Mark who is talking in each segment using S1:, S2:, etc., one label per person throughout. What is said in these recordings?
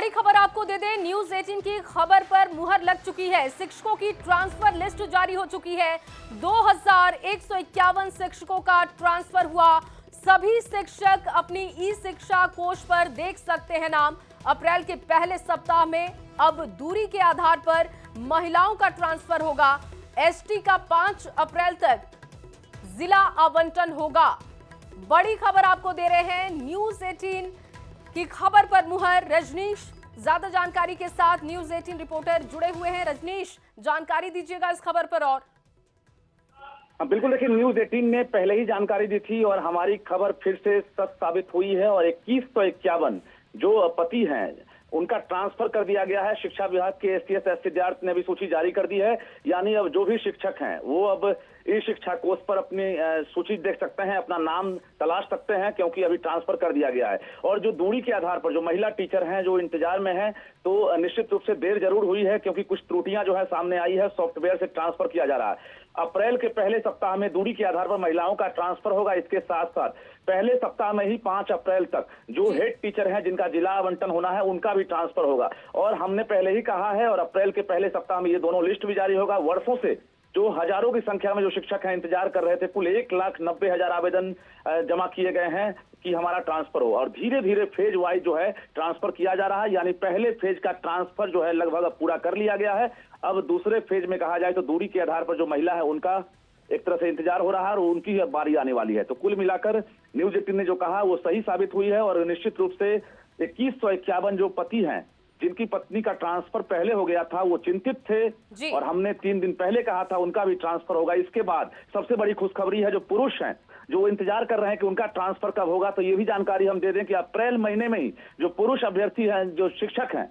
S1: बड़ी खबर आपको दे दें, न्यूज 18 की खबर पर मुहर लग चुकी है। शिक्षकों की ट्रांसफर लिस्ट जारी हो चुकी है। 2151 शिक्षकों का ट्रांसफर हुआ। सभी शिक्षक अपनी ई शिक्षा कोष पर देख सकते हैं नाम। अप्रैल के पहले सप्ताह में अब दूरी के आधार पर महिलाओं का ट्रांसफर होगा। एसटी का 5 अप्रैल तक जिला आवंटन होगा। बड़ी खबर आपको दे रहे हैं, न्यूज 18 की खबर पर मुहर। रजनीश ज्यादा जानकारी के साथ न्यूज 18 रिपोर्टर जुड़े हुए हैं। रजनीश, जानकारी दीजिएगा इस खबर पर। और
S2: बिल्कुल, देखिए न्यूज 18 ने पहले ही जानकारी दी थी और हमारी खबर फिर से सच साबित हुई है। और 2151 जो पति हैं उनका ट्रांसफर कर दिया गया है। शिक्षा विभाग के एसटीएस एससीडीआरएफ ने भी सूची जारी कर दी है। यानी अब जो भी शिक्षक हैं वो अब इस शिक्षा कोष पर अपनी सूची देख सकते हैं, अपना नाम तलाश सकते हैं, क्योंकि अभी ट्रांसफर कर दिया गया है। और जो दूरी के आधार पर जो महिला टीचर हैं जो इंतजार में हैं, तो निश्चित रूप से देर जरूर हुई है, क्योंकि कुछ त्रुटियां जो है सामने आई है। सॉफ्टवेयर से ट्रांसफर किया जा रहा है। अप्रैल के पहले सप्ताह में दूरी के आधार पर महिलाओं का ट्रांसफर होगा। इसके साथ साथ पहले सप्ताह में ही 5 अप्रैल तक जो हेड टीचर हैं जिनका जिला आवंटन होना है उनका भी ट्रांसफर होगा। और हमने पहले ही कहा है, और अप्रैल के पहले सप्ताह में ये दोनों लिस्ट भी जारी होगा। वर्षों से जो हजारों की संख्या में जो शिक्षक हैं इंतजार कर रहे थे, कुल 1,90,000 आवेदन जमा किए गए हैं कि हमारा ट्रांसफर हो। और धीरे धीरे फेज वाइज जो है ट्रांसफर किया जा रहा है। यानी पहले फेज का ट्रांसफर जो है लगभग अब पूरा कर लिया गया है। अब दूसरे फेज में कहा जाए तो दूरी के आधार पर जो महिला है उनका एक तरह से इंतजार हो रहा है और उनकी बारी आने वाली है। तो कुल मिलाकर न्यूज 18 ने जो कहा वो सही साबित हुई है। और निश्चित रूप से 2151 जो पति हैं जिनकी पत्नी का ट्रांसफर पहले हो गया था वो चिंतित थे, और हमने 3 दिन पहले कहा था उनका भी ट्रांसफर होगा। इसके बाद सबसे बड़ी खुशखबरी है, जो पुरुष हैं जो इंतजार कर रहे हैं कि उनका ट्रांसफर कब होगा, तो ये भी जानकारी हम दे दें कि अप्रैल महीने में ही जो पुरुष अभ्यर्थी हैं, जो शिक्षक हैं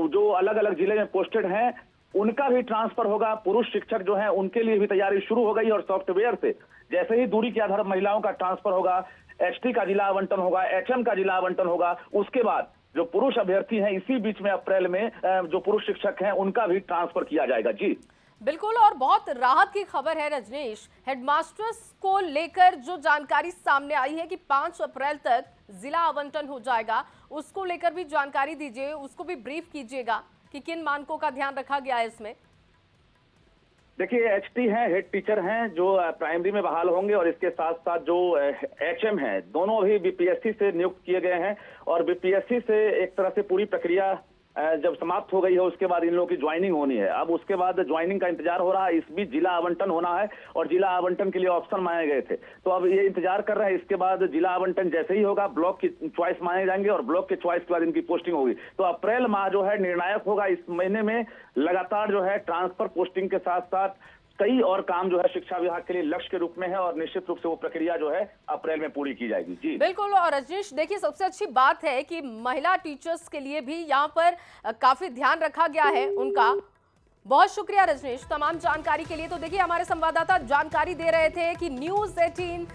S2: जो अलग अलग जिले में पोस्टेड हैं, उनका भी ट्रांसफर होगा। पुरुष शिक्षक जो हैं उनके लिए भी तैयारी शुरू हो गई। और सॉफ्टवेयर से जैसे ही दूरी के आधार पर महिलाओं का ट्रांसफर होगा, एसटी का जिला आवंटन होगा, एचएम का जिला आवंटन होगा। उसके बाद जो पुरुष अभ्यर्थी हैं इसी बीच में अप्रैल में जो पुरुष शिक्षक हैं उनका भी ट्रांसफर किया जाएगा। जी
S1: बिल्कुल, और बहुत राहत की खबर है रजनीश। हेडमास्टर्स को लेकर जो जानकारी सामने आई है कि 5 अप्रैल तक जिला आवंटन हो जाएगा, उसको लेकर भी जानकारी दीजिए, उसको भी ब्रीफ कीजिएगा कि किन मानकों का ध्यान रखा गया है इसमें।
S2: देखिए, एचटी हैं, हेड टीचर हैं जो प्राइमरी में बहाल होंगे, और इसके साथ साथ जो एचएम हैं दोनों अभी बीपीएससी से नियुक्त किए गए हैं। और बीपीएससी से एक तरह से पूरी प्रक्रिया जब समाप्त हो गई है उसके बाद इन लोगों की ज्वाइनिंग होनी है। अब उसके बाद ज्वाइनिंग का इंतजार हो रहा है। इस बीच जिला आवंटन होना है और जिला आवंटन के लिए ऑप्शन मांगे गए थे, तो अब ये इंतजार कर रहे हैं। इसके बाद जिला आवंटन जैसे ही होगा ब्लॉक की चॉइस मांगे जाएंगे और ब्लॉक के चॉइस के बाद इनकी पोस्टिंग होगी। तो अप्रैल माह जो है निर्णायक होगा। इस महीने में लगातार जो है ट्रांसफर पोस्टिंग के साथ साथ कई और काम जो है शिक्षा विभाग के लिए लक्ष्य के रूप में है, और निश्चित रूप से वो प्रक्रिया जो है अप्रैल में पूरी की जाएगी। जी
S1: बिल्कुल। और रजनीश, देखिए सबसे अच्छी बात है कि महिला टीचर्स के लिए भी यहाँ पर काफी ध्यान रखा गया है उनका। बहुत शुक्रिया रजनीश तमाम जानकारी के लिए। तो देखिए हमारे संवाददाता जानकारी दे रहे थे कि न्यूज 18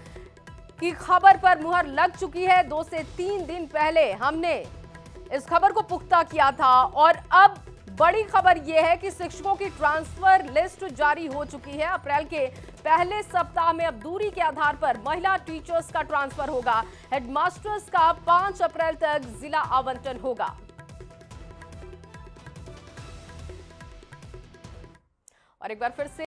S1: की खबर पर मुहर लग चुकी है। 2 से 3 दिन पहले हमने इस खबर को पुख्ता किया था, और अब बड़ी खबर यह है कि शिक्षकों की ट्रांसफर लिस्ट जारी हो चुकी है। अप्रैल के पहले सप्ताह में अब दूरी के आधार पर महिला टीचर्स का ट्रांसफर होगा। हेडमास्टर्स का 5 अप्रैल तक जिला आवंटन होगा। और एक बार फिर से